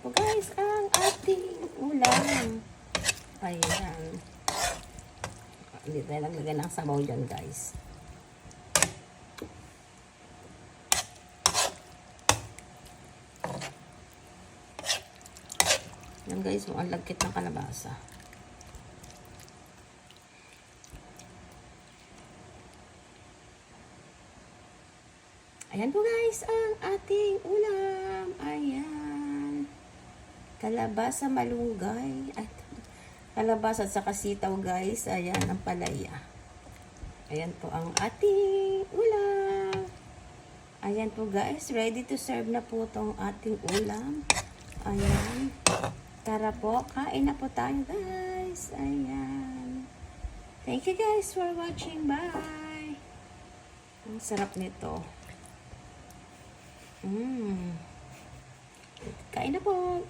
po guys ang ating ulam. Ayan. Hindi tayo naglagay ng sabaw dyan guys. Yan guys, ang lagkit ng kalabasa. Ayan po guys, ang ating ulam. Ayan. Kalabasa malunggay. At kalabasa at saka sitaw guys. Ayan, ang palaya. Ayan po ang ating ulam. Ayan po guys, ready to serve na po itong ating ulam. Ayan. Tara po, kain na po tayo guys. Ayan. Thank you guys for watching. Bye. Ang sarap nito. Kain na po.